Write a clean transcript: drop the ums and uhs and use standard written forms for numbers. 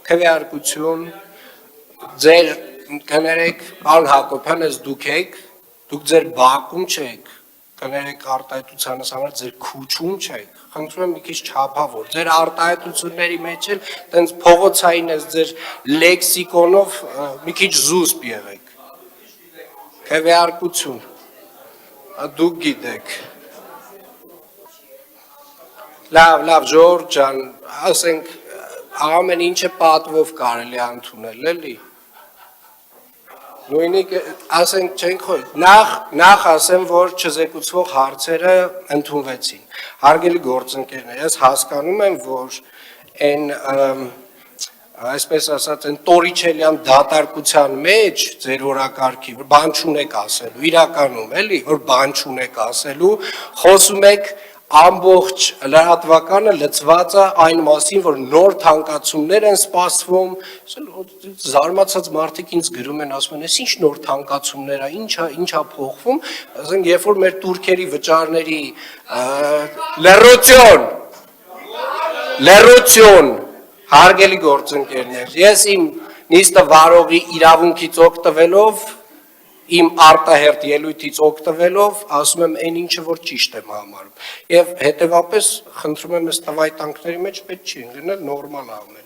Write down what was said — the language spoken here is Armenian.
Քվեարկություն, ձեր կներեք, պարոն Հակոբյան, ես դուք եք, դուք ձեր բակում չեք, կներեք արտահայտությանս համար ձեր քուչում չեք, խնդրում եմ մի քիչ չափավոր, ձեր արտահայտությունների մեջ էլ տենց փողոցային ես ձեր լեքսիկոնով մի քիչ զուսպ եղեք, քվեարկություն, դուք գիտեք, լավ, ժողովուրդ ջան, ասենք, ամեն ինչը պատվով կարելի ընդունել, էլի։ Նույնիկ, ասենք չենք նախ ասեմ, որ չզեկուցվող հարցերը ընդունվեցին։ Հարգելի գործընկերներ, ես հասկանում եմ, որ այն, այսպես ասած, այն տորիչելյան դատարկության մեջ ձեր օրակարգի, որ բան չունեք ասելու, իրականում, էլի, որ բան չունեք ասելու, խոսում եք ամբողջ լրատվականը լծված է այն մասին, որ նոր թանկացումներ են սպասվում, զարմացած մարդիկ ինձ գրում են, ասում են, ես ինչ նոր թանկացումներ է, ինչա փոխվում, ասենք, երբ որ մեր տուրքերի վճարների լռություն, հարգելի գործընկերներ, ես իմ նիստը վարողի իրավունքից օգտվելով, իմ արտահերտ ելույթից օգտվելով, ասում եմ այն ինչը, որ ճիշտ եմ համարում։ Եվ հետևապես խնդրում եմ այս տվայտանքների մեջ պետք չի ընկնել, նորմալ է ամեն